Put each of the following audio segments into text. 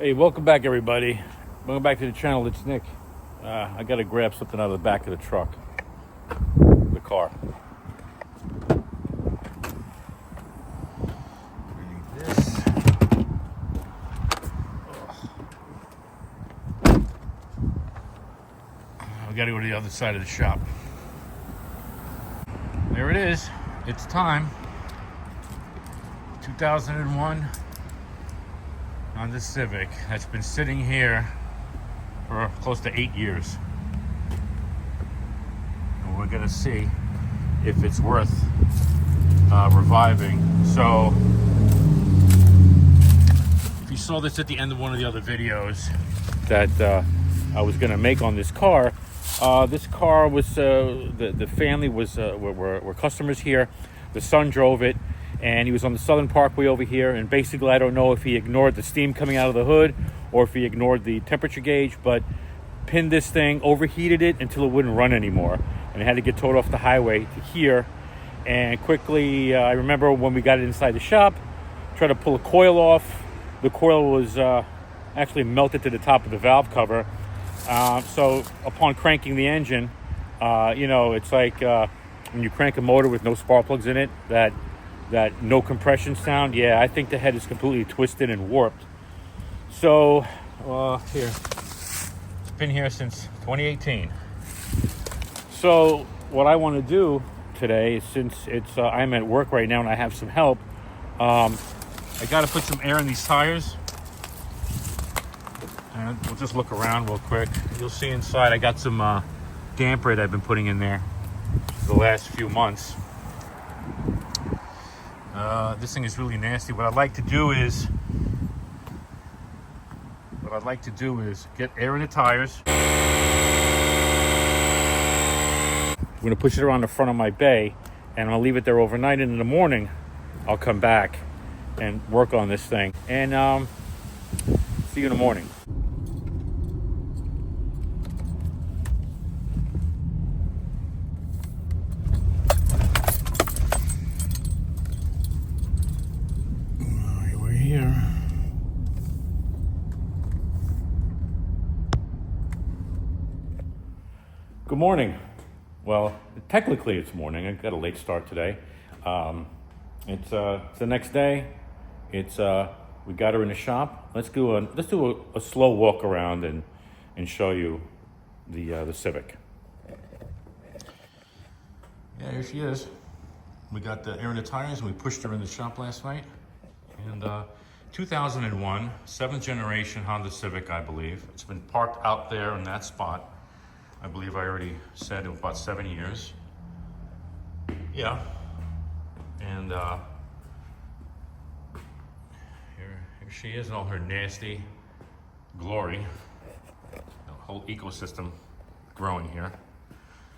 Hey, welcome back, everybody. Welcome back to the channel. It's Nick. I got to grab something out of the back of the truck, the car. This. We got to go to the other side of the shop. There it is. It's time. 2001 Honda Civic that's been sitting here for close to 8 years. And we're gonna see if it's worth reviving. So if you saw this at the end of one of the other videos that I was gonna make on this car was the family was were customers here. The son drove it, and he was on the Southern Parkway over here, and basically I don't know if he ignored the steam coming out of the hood or if he ignored the temperature gauge, but pinned this thing, overheated it until it wouldn't run anymore, and it had to get towed off the highway to here. And quickly, I remember when we got it inside the shop, tried to pull a coil off. The coil was actually melted to the top of the valve cover. So upon cranking the engine, it's like when you crank a motor with no spark plugs in it, that no compression sound. Yeah, I think the head is completely twisted and warped. So here, it's been here since 2018. So what I want to do today, since it's I'm at work right now and I have some help, I got to put some air in these tires. And we'll just look around real quick. You'll see inside I got some damper that I've been putting in there the last few months. This thing is really nasty. What I'd like to do is get air in the tires. I'm going to push it around the front of my bay, and I'll leave it there overnight, and in the morning I'll come back and work on this thing. And see you in the morning. Here. Good morning. Well, technically it's morning. I got a late start today. It's the next day. It's we got her in the shop. Let's do a slow walk around and show you the Civic. Yeah, here she is. We got the air in the tires, and we pushed her in the shop last night. And 2001, 7th generation Honda Civic, I believe. It's been parked out there in that spot. I believe I already said it was about 7 years. Yeah. And here she is in all her nasty glory. The whole ecosystem growing here.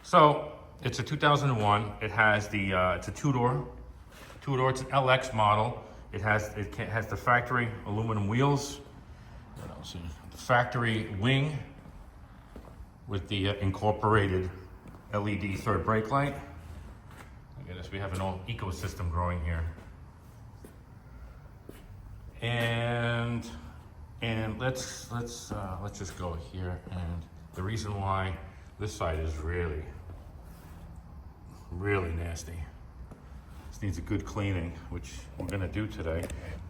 So it's a 2001. It has it's a two-door. It's an LX model. It has the factory aluminum wheels. What else? The factory wing with the incorporated LED third brake light. Look at this. We have an old ecosystem growing here. And let's just go here. And the reason why this side is really nasty. Needs a good cleaning, which we're gonna do today.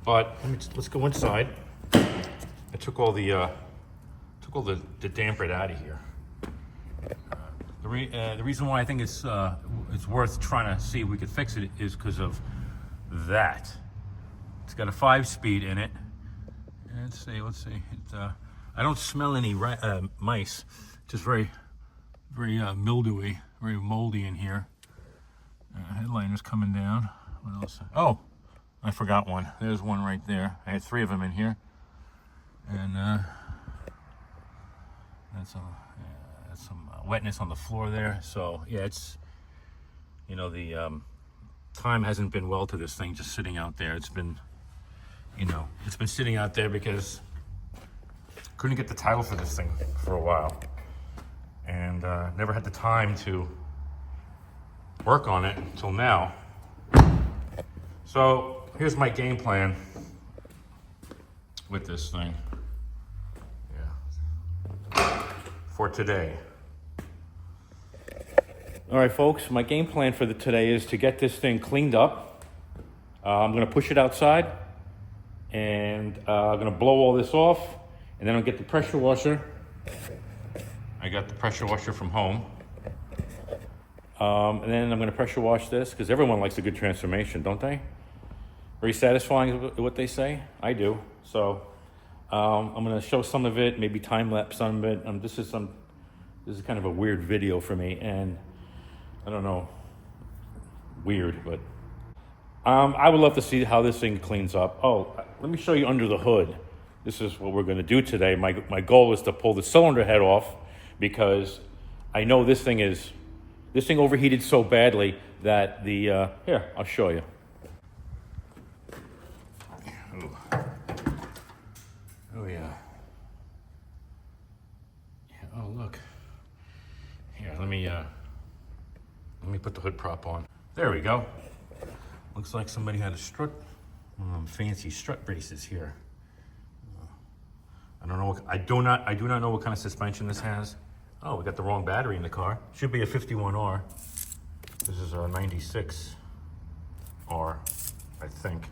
But let's go inside. I took all the damper out of here. The reason why I think it's worth trying to see if we could fix it is because of that. It's got a 5-speed in it. Let's see. I don't smell any mice. Just very mildewy, very moldy in here. Headliner's coming down. What else? Oh, I forgot one. There's one right there. I had 3 of them in here, and that's some wetness on the floor there. So yeah, it's the time hasn't been well to this thing just sitting out there. It's been sitting out there because couldn't get the title for this thing for a while, and never had the time to work on it until now. So here's my game plan with this thing. for today. All right, folks, my game plan for today is to get this thing cleaned up. I'm gonna push it outside and I'm gonna blow all this off, and then I'll get the pressure washer. I got the pressure washer from home. And then I'm gonna pressure wash this, because everyone likes a good transformation, don't they? Very satisfying is what they say. I do. So I'm gonna show some of it, maybe time lapse some of it. This is kind of a weird video for me, and I don't know, weird, but I would love to see how this thing cleans up. Oh, let me show you under the hood. This is what we're gonna do today. My goal is to pull the cylinder head off, because I know this thing overheated so badly that here, I'll show you. Oh yeah. Oh look. Here, let me put the hood prop on. There we go. Looks like somebody had a strut, fancy strut braces here. I don't know. I do not know what kind of suspension this has. Oh, we got the wrong battery in the car. Should be a 51R. This is a 96R, I think.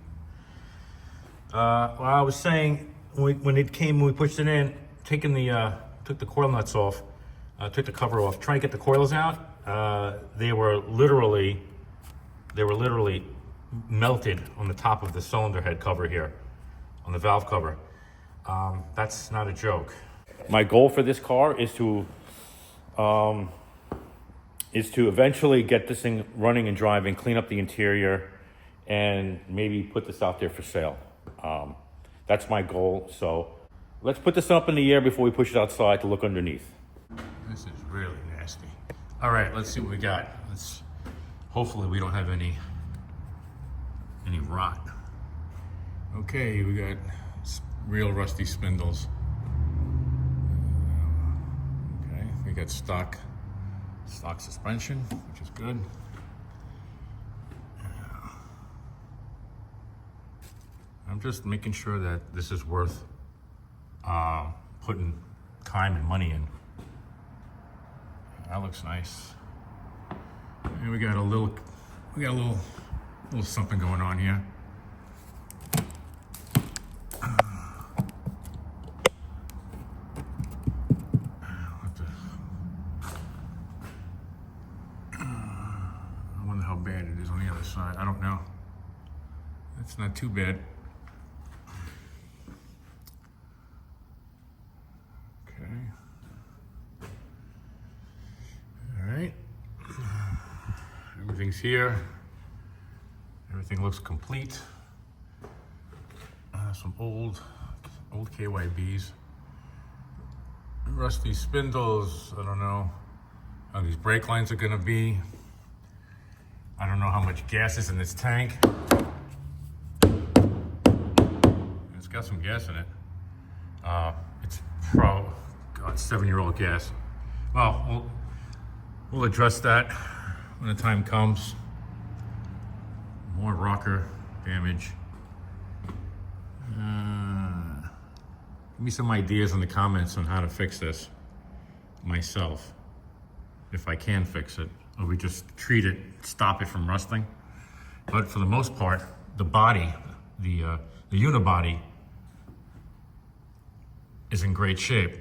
Well, I was saying when we pushed it in, took the coil nuts off, took the cover off, trying to get the coils out. They were literally melted on the top of the cylinder head cover here, on the valve cover. That's not a joke. My goal for this car is to eventually get this thing running and driving, clean up the interior, and maybe put this out there for sale. That's my goal. So let's put this up in the air before we push it outside to look underneath. This is really nasty. All right, let's see what we got. Hopefully we don't have any rot. Okay, we got real rusty spindles. Okay, we got stock suspension, which is good. I'm just making sure that this is worth putting time and money in. That looks nice. And we got a little something going on here. I wonder how bad it is on the other side. I don't know. It's not too bad. Everything's here. Everything looks complete. Some old KYBs. Rusty spindles. I don't know how these brake lines are gonna be. I don't know how much gas is in this tank. It's got some gas in it. It's probably 7-year-old gas. Well, we'll address that when the time comes. More rocker damage. Give me some ideas in the comments on how to fix this myself, if I can fix it, or we just treat it, stop it from rusting. But for the most part, the body, the unibody is in great shape,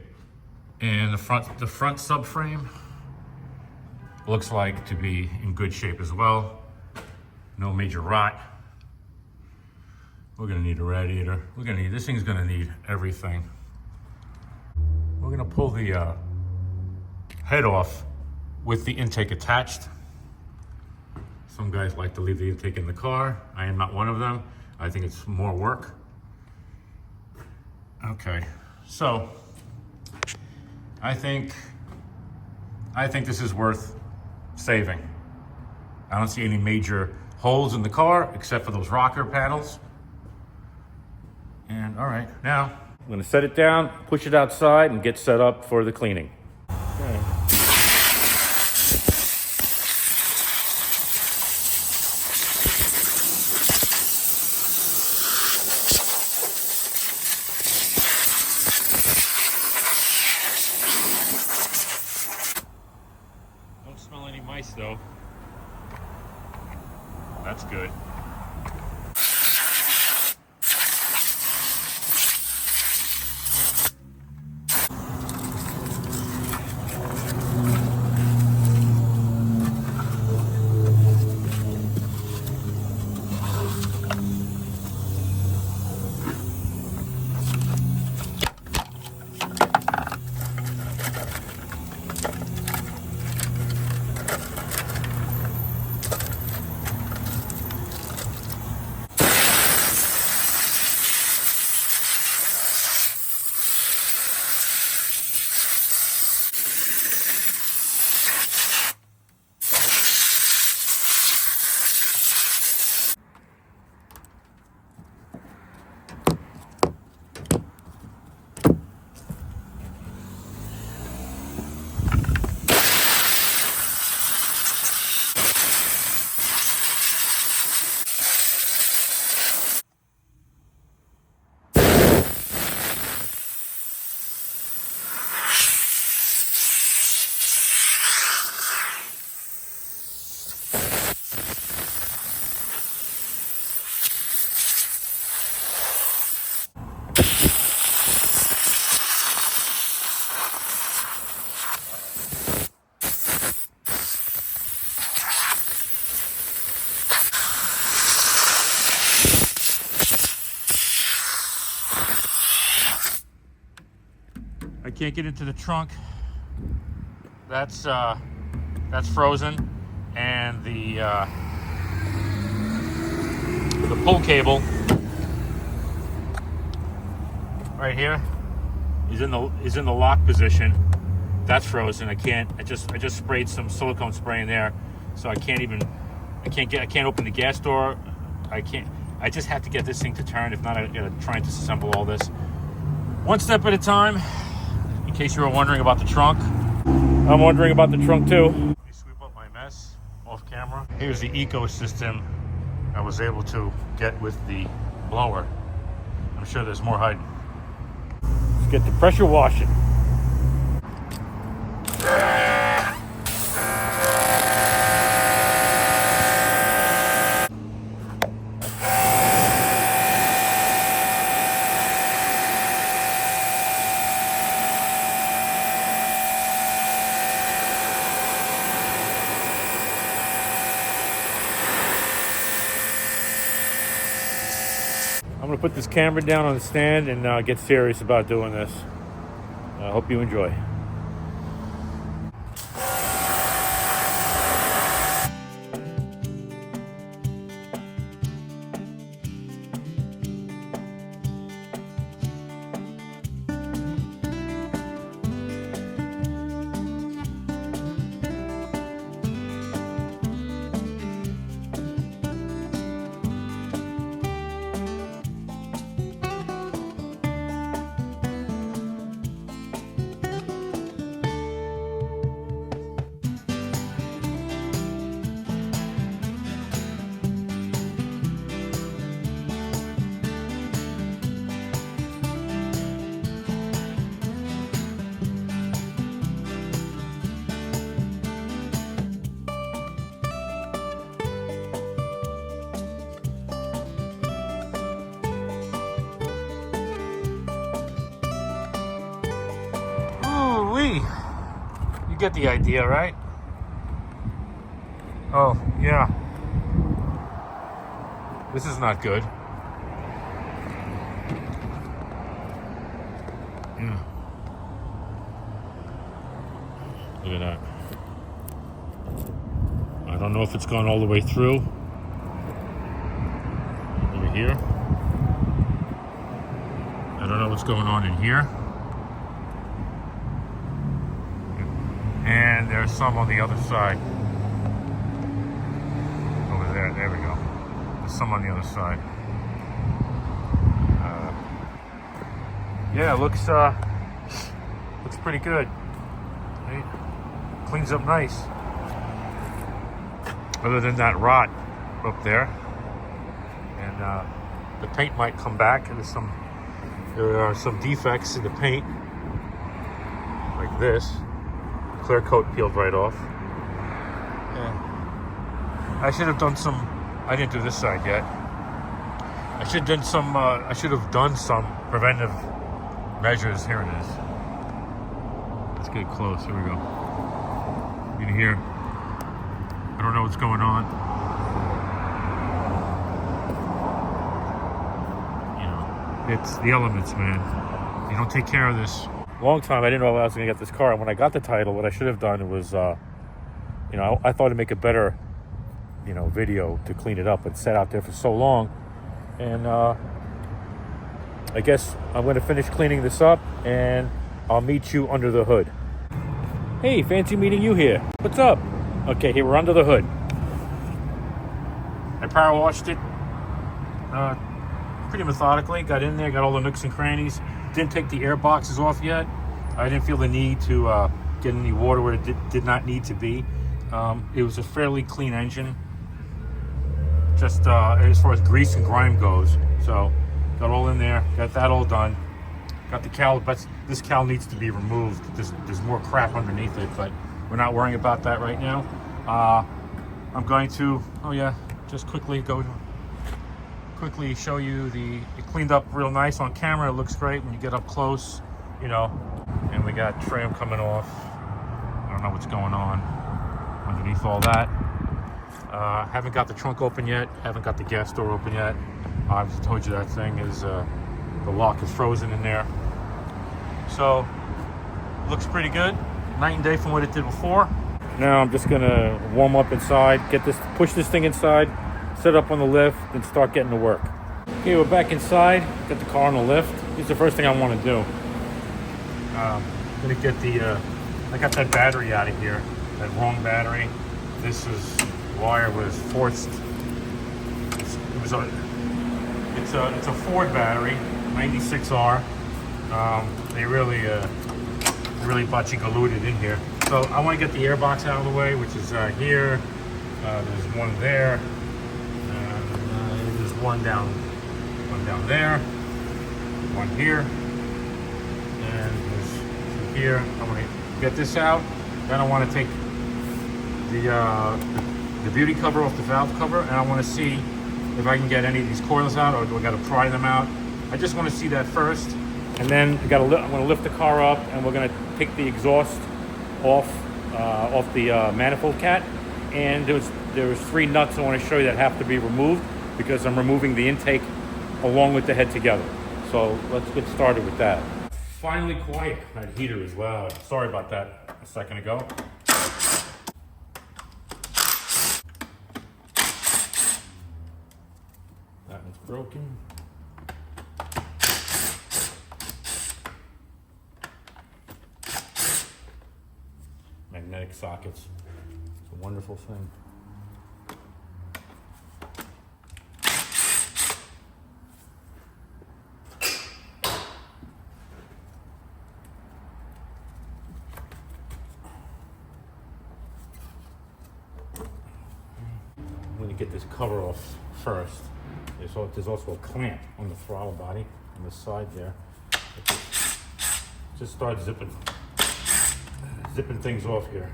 and the front subframe looks like to be in good shape as well. No major rot. We're gonna need a radiator. This thing's gonna need everything. We're gonna pull the head off with the intake attached. Some guys like to leave the intake in the car. I am not one of them. I think it's more work. Okay, so I think this is worth saving. I don't see any major holes in the car except for those rocker panels. And all right, now I'm gonna set it down, push it outside, and get set up for the cleaning. Okay. That's good. I can't get into the trunk. That's frozen, and the pull cable right here is in the lock position. That's frozen. I just sprayed some silicone spray in there, so I can't open the gas door. I just have to get this thing to turn. If not, I gotta try and disassemble all this one step at a time. In case you were wondering about the trunk, I'm wondering about the trunk too. Let me sweep up my mess off camera. Here's the ecosystem I was able to get with the blower. I'm sure there's more hiding. Let's get the pressure washing. I'm gonna put this camera down on the stand and get serious about doing this. I hope you enjoy. You get the idea, right? Oh, yeah. This is not good. Yeah. Look at that. I don't know if it's gone all the way through. Over here. I don't know what's going on in here. And there's some on the other side. Over there, there we go. There's some on the other side. Yeah, looks pretty good. Right? Cleans up nice. Other than that rot up there. And the paint might come back. There are some defects in the paint. Like this. Clear coat peeled right off. Yeah. I should have done some I didn't do this side yet. I should have done some preventive measures. Here it is. Let's get close. Here we go. You can hear. I don't know what's going on. You know, it's the elements, man. You don't take care of this. Long time I didn't know if I was going to get this car, and when I got the title, what I should have done was, you know, I thought it'd make a better, you know, video to clean it up. It sat out there for so long, and I guess I'm going to finish cleaning this up, and I'll meet you under the hood. Hey, fancy meeting you here. What's up? Okay, here we're under the hood. I power washed it pretty methodically. Got in there, got all the nooks and crannies. Didn't take the air boxes off yet. I didn't feel the need to get any water where it did not need to be. It was a fairly clean engine, just as far as grease and grime goes. So got all in there, got that all done. Got the cowl, but this cowl needs to be removed. There's more crap underneath it, but we're not worrying about that right now. I'm going to, just quickly show you it cleaned up real nice on camera. It looks great when you get up close, you know. And we got trim coming off. I don't know what's going on underneath all that. Haven't got the trunk open yet. Haven't got the gas door open yet. I just told you that thing is, the lock is frozen in there. So, looks pretty good. Night and day from what it did before. Now I'm just gonna warm up inside, push this thing inside, set up on the lift, and start getting to work. Okay, we're back inside, got the car on the lift. This is the first thing I want to do. I'm gonna get I got that battery out of here, that wrong battery. This wire was forced. It's a Ford battery, 96R. They really botchy-glued it in here. So I want to get the airbox out of the way, which is here. There's one there. There's one down there. One here. And there's two here. I want to get this out. Then I want to take the beauty cover off the valve cover, and I want to see if I can get any of these coils out, or do I got to pry them out. I just want to see that first. And then I'm going to lift the car up, and we're going to take the exhaust off the manifold cat. And there's 3 nuts I want to show you that have to be removed, because I'm removing the intake along with the head together. So let's get started with that. Finally quiet. That heater is loud. Sorry about that a second ago. That one's broken. Magnetic sockets. It's a wonderful thing. I'm going to get this cover off first. There's also a clamp on the throttle body on the side there. Just start zipping things off here.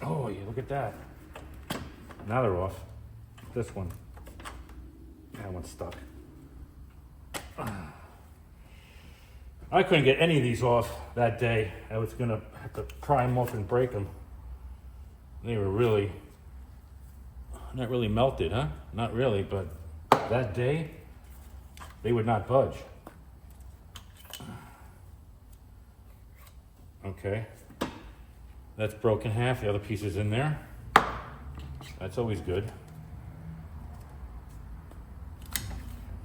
Oh, yeah, look at that. Now they're off. This one. That one's stuck. I couldn't get any of these off that day. I was gonna have to pry them off and break them. They were really, not really melted, huh? Not really, but that day, they would not budge. Okay, that's broken half. The other piece is in there. That's always good.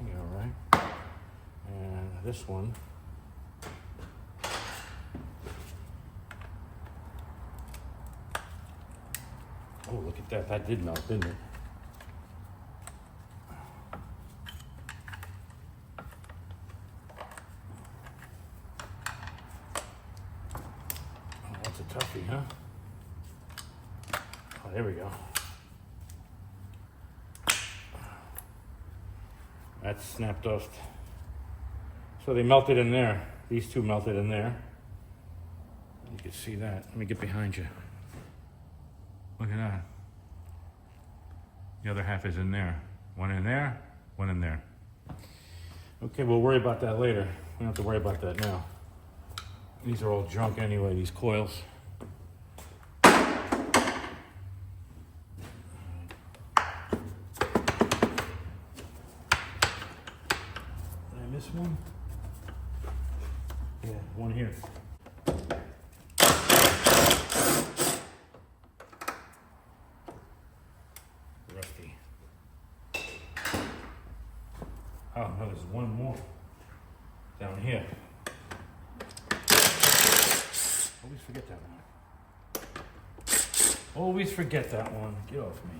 All right. And this one. Oh, look at that. That did melt, didn't it? Oh, that's a toughie, huh? Oh, there we go. That's snapped off. So they melted in there. These two melted in there. You can see that. Let me get behind you. Look at that. The other half is in there. One in there, one in there. Okay, we'll worry about that later. We don't have to worry about that now. These are all junk anyway, these coils. Did I miss one? Yeah, one here. Rusty. Oh, no, there's one more down here. Always forget that one. Always forget that one. Get off me.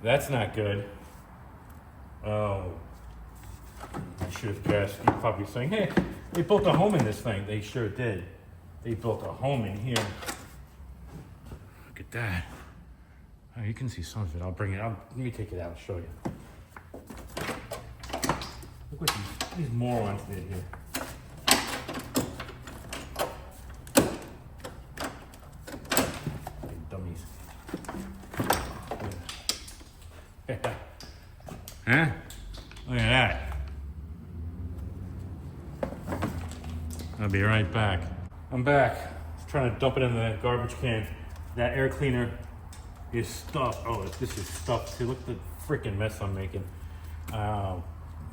That's not good. Oh, I should have guessed. You're probably saying, hey, they built a home in this thing. They sure did. They built a home in here. Look at that. Oh, you can see some of it. I'll bring it up. Let me take it out and show you. Look what these morons did here. Dummies. Huh? Look at that. I'll be right back. I'm back. I was trying to dump it in the garbage can. That air cleaner is stuffed. Oh, this is stuffed too. Look at the freaking mess I'm making.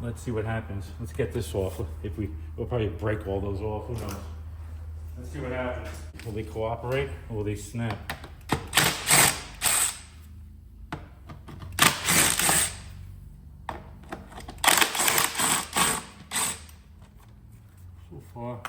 Let's see what happens. Let's get this off. We'll probably break all those off. Who knows? Let's see what happens. Will they cooperate or will they snap? So far.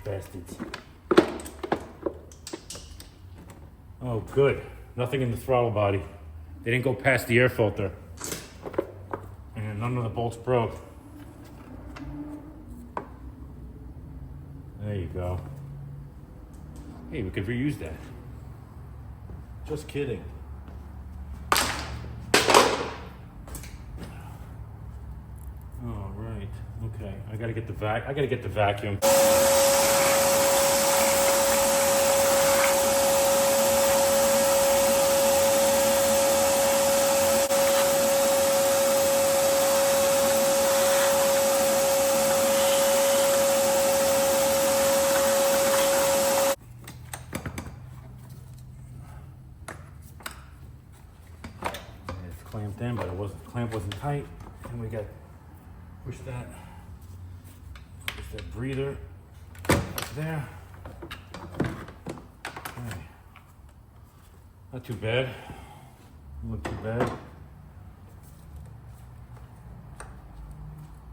Bastards. Oh, good. Nothing in the throttle body. They didn't go past the air filter. And none of the bolts broke. There you go. Hey, we could reuse that. Just kidding. All right. Okay. I gotta get the vacuum. It's clamped in, but the clamp wasn't tight, and we got push that breather up there. Okay. Not too bad. Doesn't look too bad.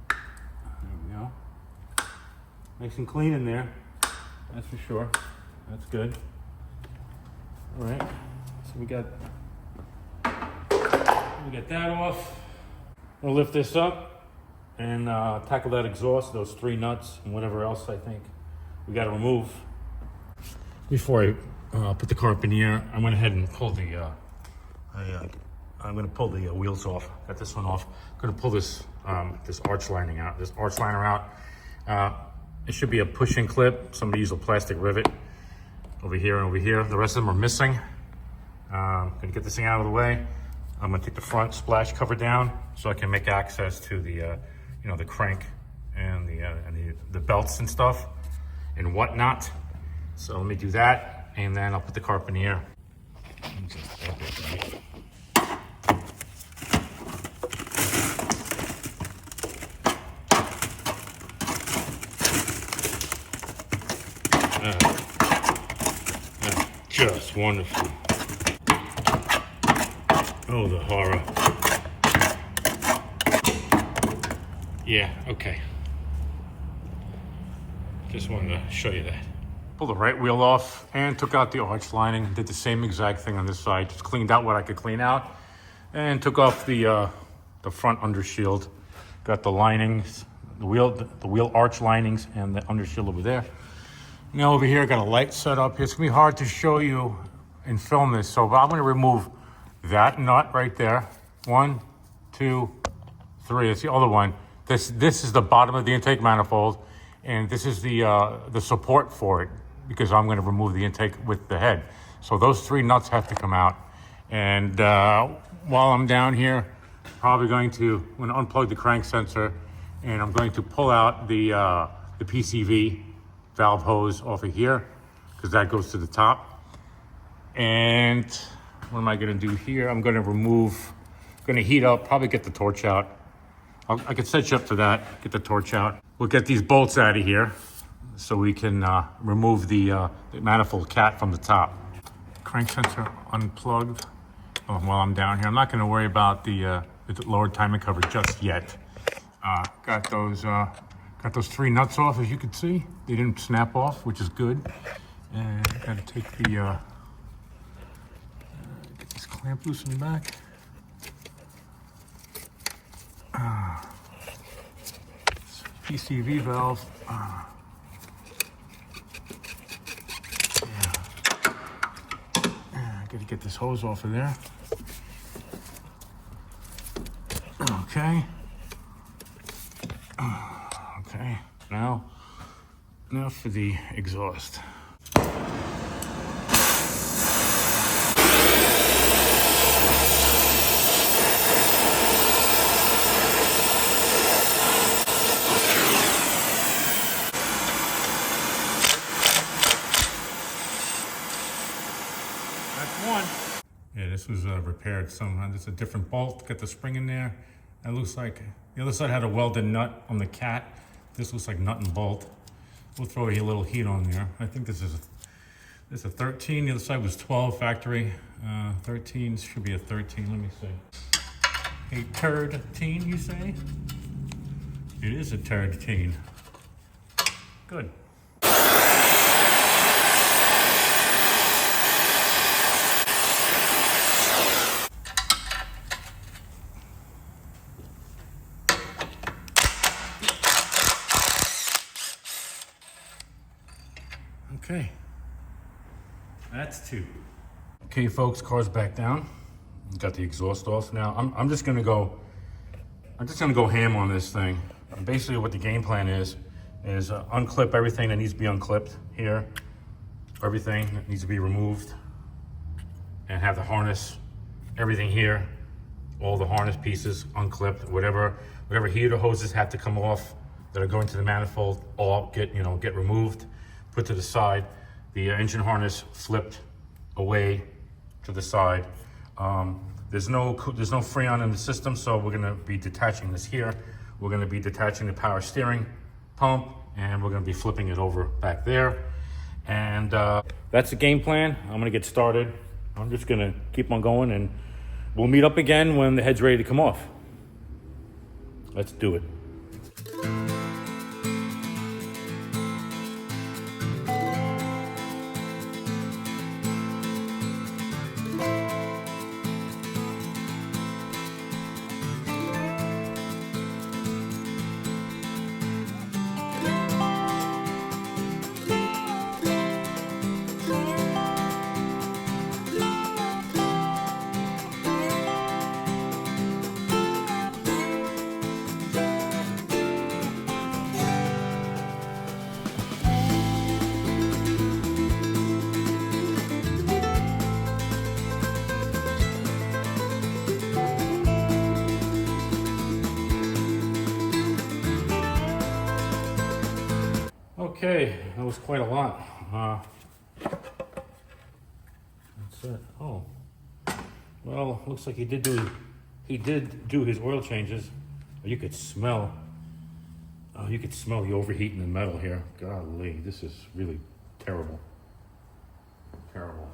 There we go. Nice and clean in there. That's for sure. That's good. All right. So we got that off. We'll lift this up and tackle that exhaust, those 3 nuts, and whatever else I think we got to remove. Before I put the car up in the air, I went ahead and pulled the. I'm going to pull the wheels off. Got this one off. I'm going to pull this this arch lining out. This arch liner out. It should be a push-in clip. Somebody used a plastic rivet over here and over here. The rest of them are missing. I'm going to get this thing out of the way. I'm going to take the front splash cover down so I can make access to the the crank and the belts and stuff and whatnot. So let me do that, and then I'll put the car up in the air. Just wonderful. Oh, the horror. Yeah, okay. Just wanted to show you that. Pulled the right wheel off and took out the arch lining. Did the same exact thing on this side. Just cleaned out what I could clean out and took off the front undershield. Got the linings, the wheel arch linings and the undershield over there. Now over here, I got a light set up. It's gonna be hard to show you and film this, so I'm gonna remove that nut right there. 1, 2, 3. It's the other one. This is the bottom of the intake manifold, and this is the support for it, because I'm going to remove the intake with the head. So those 3 nuts have to come out. And while I'm down here, probably going to unplug the crank sensor, and I'm going to pull out the PCV valve hose off of here, because that goes to the top. And what am I going to do here? I'm going to heat up, probably get the torch out. I could set you up to that, get the torch out. We'll get these bolts out of here so we can remove the manifold cat from the top. Crank sensor unplugged while I'm down here. I'm not gonna worry about the lower timing cover just yet. Got those 3 nuts off, as you can see. They didn't snap off, which is good. And gotta take the, get this clamp loose in the back. PCV valve. Gotta get this hose off of there. Okay. Okay. Now for the exhaust. Yeah, this was repaired somehow. There's a different bolt, got the spring in there. That looks like, the other side had a welded nut on the cat. This looks like nut and bolt. We'll throw a little heat on there. I think this is a 13, the other side was 12 factory. 13 should be a 13, let me see. A turd-teen, you say? It is a turd-teen. Good. Okay, that's 2. Okay, folks, car's back down. Got the exhaust off now. I'm just gonna go ham on this thing. Basically, what the game plan is unclip everything that needs to be unclipped here. Everything that needs to be removed, and have the harness, everything here, all the harness pieces unclipped. Whatever heater hoses have to come off that are going to the manifold, all get removed. Put to the side, the engine harness flipped away to the side. There's no Freon in the system, so we're gonna be detaching this here. We're gonna be detaching the power steering pump, and we're gonna be flipping it over back there. And that's the game plan. I'm gonna get started. I'm just gonna keep on going, and we'll meet up again when the head's ready to come off. Let's do it. Okay, that was quite a lot. That's it. Oh, well, looks like he did do his oil changes. You could smell the overheat in the metal here. Golly, this is really terrible. Terrible.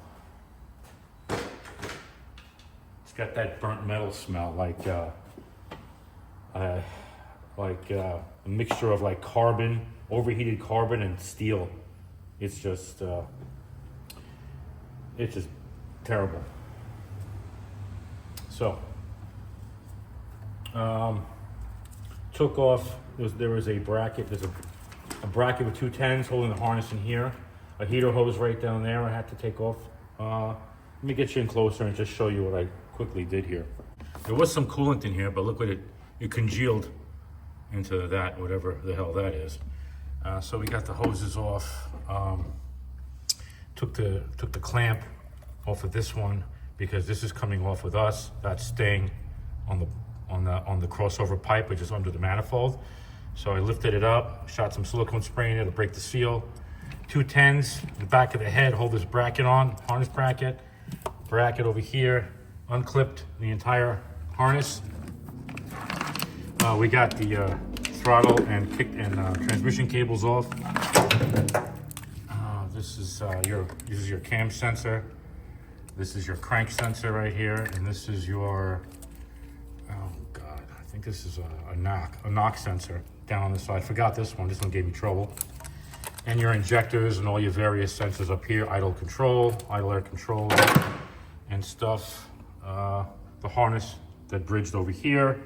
It's got that burnt metal smell, like a mixture of like carbon, overheated carbon and steel. It's just terrible. So took off. There was a bracket. There's a bracket with 2 10s holding the harness in here. A heater hose right down there. I had to take off. Let me get you in closer and just show you what I quickly did here. There was some coolant in here, but look what it congealed into that, whatever the hell that is. So we got the hoses off. Took the clamp off of this one because this is coming off with us. That's staying on the crossover pipe, which is under the manifold. So I lifted it up, shot some silicone spray in it to break the seal. 2 10s, the back of the head, hold this bracket on, harness bracket over here, unclipped the entire harness. We got the throttle and transmission cables off. This is your cam sensor. This is your crank sensor right here, and this is your, oh God, I think this is a knock sensor down on the side. Forgot this one. This one gave me trouble. And your injectors and all your various sensors up here, idle control, idle air control, and stuff. The harness that bridged over here,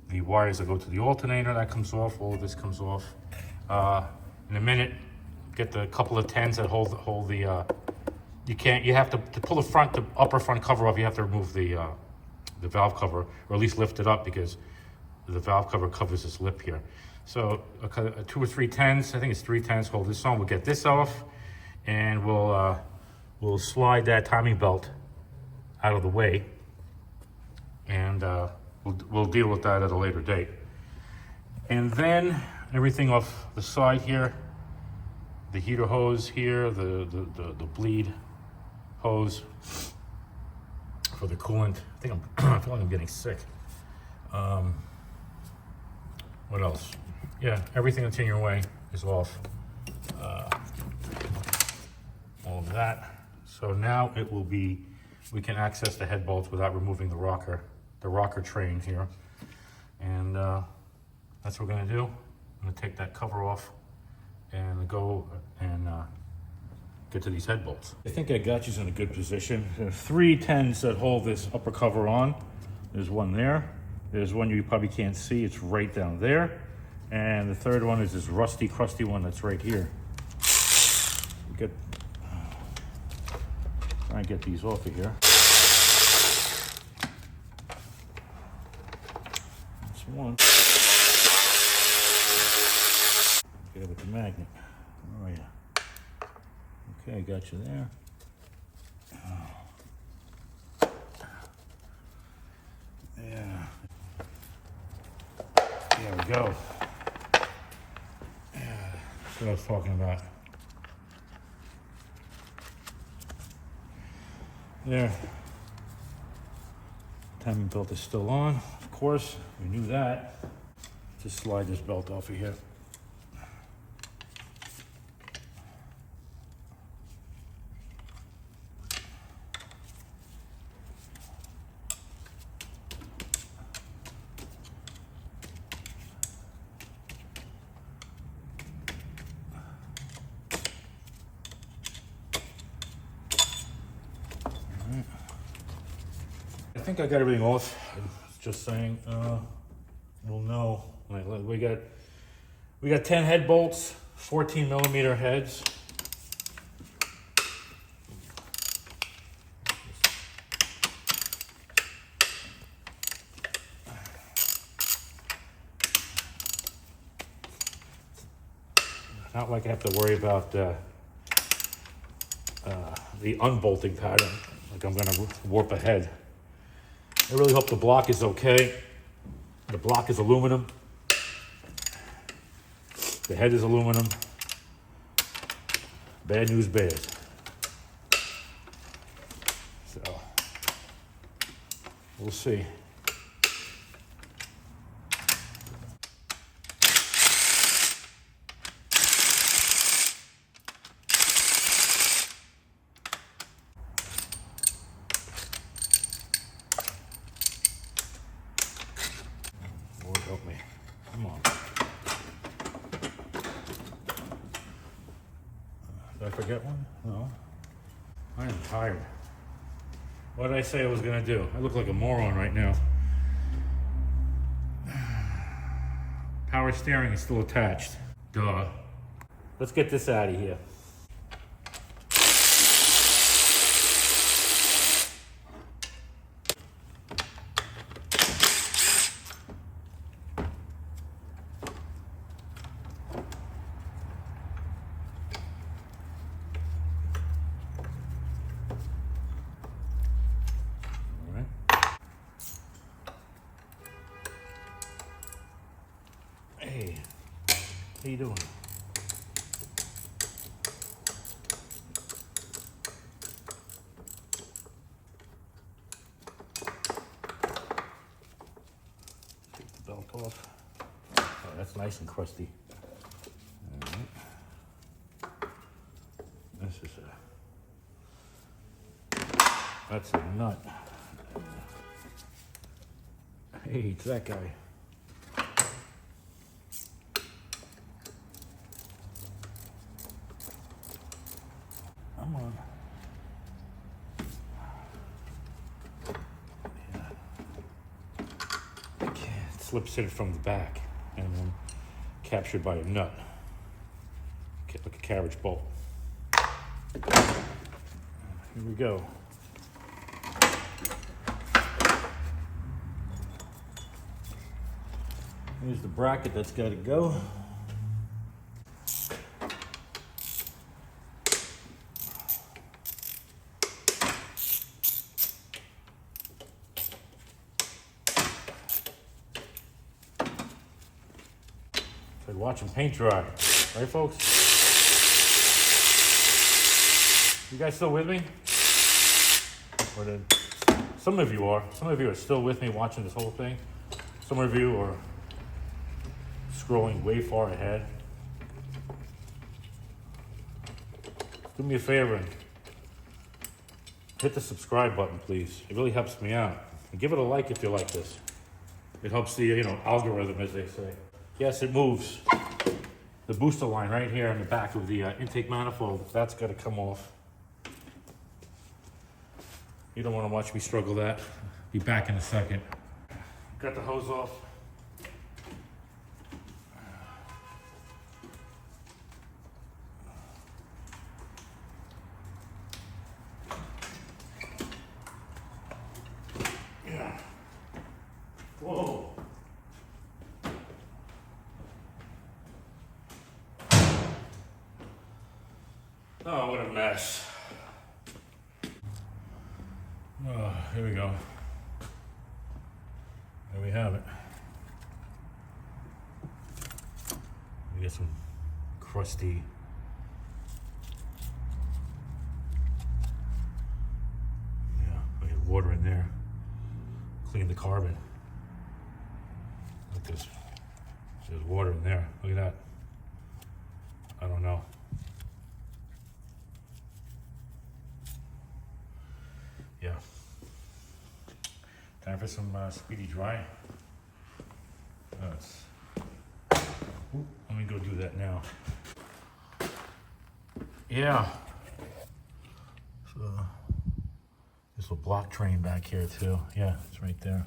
the wires that go to the alternator, that comes off. All of this comes off. In a minute, get the couple of 10s that hold the. You have to pull the upper front cover off. You have to remove the valve cover, or at least lift it up, because the valve cover covers this lip here. So 2 or 3 10s, I think it's 3 10s hold this on. We'll get this off, and we'll slide that timing belt out of the way, and we'll deal with that at a later date. And then everything off the side here, the heater hose here, the bleed hose for the coolant. I feel like I'm getting sick. What else? Yeah, everything that's in your way is off. All of that. So now it will be, we can access the head bolts without removing the rocker train here. And that's what we're gonna do. I'm gonna take that cover off and go and get to these head bolts. I think I got you in a good position. There are 3 10s that hold this upper cover on. There's one there. There's one you probably can't see. It's right down there. And the third one is this rusty, crusty one that's right here. Try and get these off of here. That's one. Get it with the magnet. Oh yeah. Okay, got you there. Yeah. There we go. Yeah, that's what I was talking about. There. Timing belt is still on, of course. We knew that. Just slide this belt off of here. I think I got everything off. Just saying, we'll know. We got 10 head bolts, 14 millimeter heads. Not like I have to worry about the unbolting pattern, like I'm gonna warp a head. I really hope the block is okay. The block is aluminum. The head is aluminum. Bad news bears. So, we'll see. Lord help me. Come on. forget one? No. I am tired. What did I say I was gonna do? I look like a moron right now. Power steering is still attached. Duh. Let's get this out of here. Hey, how you doing? Take the belt off. Oh, that's nice and crusty. All right. This is that's a nut. Hey, it's that guy. Come on. Yeah. Okay. It slips in from the back and then captured by a nut. Like a carriage bolt. Here we go. Here's the bracket that's got to go. It's like watching paint dry, right, folks? You guys still with me? Or did some of you are? Some of you are still with me watching this whole thing. Some of you are scrolling way far ahead. Do me a favor and hit the subscribe button, please. It really helps me out. And give it a like if you like this. It helps the algorithm, as they say. Yes, it moves. The booster line right here in the back of the intake manifold, that's got to come off. You don't want to watch me struggle that. Be back in a second. Got the hose off. Yeah. Whoa. Oh, what a mess. Oh, here we go. There we have it. We get some crusty we get water in there. Clean the carbon. Look at this. There's water in there. Look at that. I don't know. Yeah. Time for some speedy drying. Let me go do that now. Yeah. So, there's a block train back here too. Yeah, it's right there.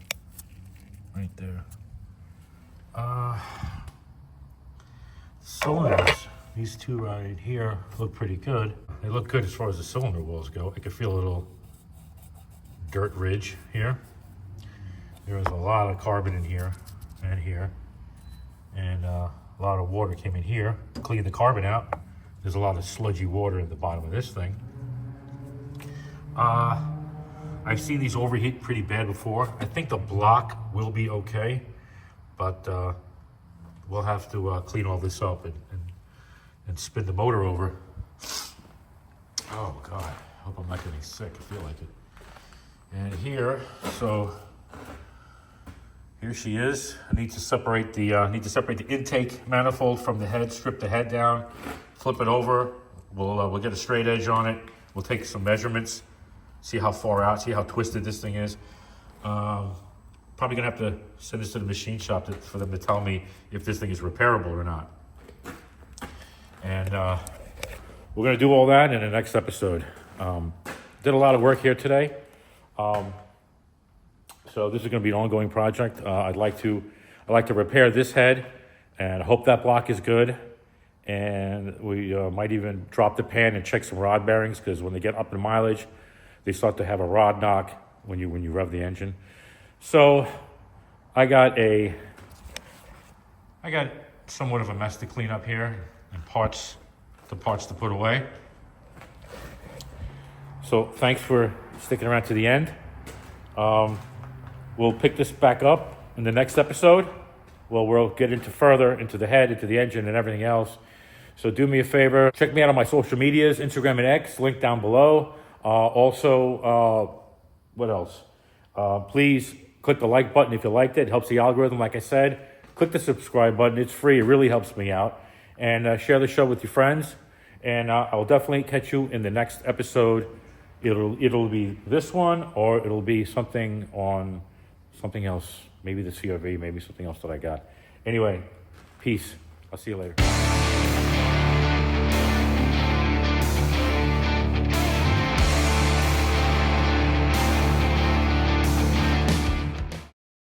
Right there. Cylinders. These two right here look pretty good. They look good as far as the cylinder walls go. I can feel a little dirt ridge here. There was a lot of carbon in here and here, and a lot of water came in here to clean the carbon out. There's a lot of sludgy water at the bottom of this thing. I've seen these overheat pretty bad before. I think the block will be okay, but we'll have to clean all this up and spin the motor over. Oh God, I hope I'm not getting sick. I feel like it. And here, so here she is. I need to separate the intake manifold from the head. Strip the head down, flip it over. We'll get a straight edge on it. We'll take some measurements, see how far out, see how twisted this thing is. Probably gonna have to send this to the machine shop for them to tell me if this thing is repairable or not. And we're going to do all that in the next episode. Did a lot of work here today. So this is going to be an ongoing project. I'd like to repair this head, and I hope that block is good. And we might even drop the pan and check some rod bearings, because when they get up in mileage, they start to have a rod knock when you rev the engine. So I got somewhat of a mess to clean up here, and parts to put away. So thanks for sticking around to the end. We'll pick this back up in the next episode. Well, we'll get further into the head, into the engine, and everything else. So do me a favor, check me out on my social medias, Instagram and X, link down below. Also, what else? Please click the like button if you liked it. It helps the algorithm, like I said. Click the subscribe button. It's free. It really helps me out. And share the show with your friends. And I'll definitely catch you in the next episode. It'll be this one, or it'll be something on something else. Maybe the CRV, maybe something else that I got. Anyway, peace. I'll see you later.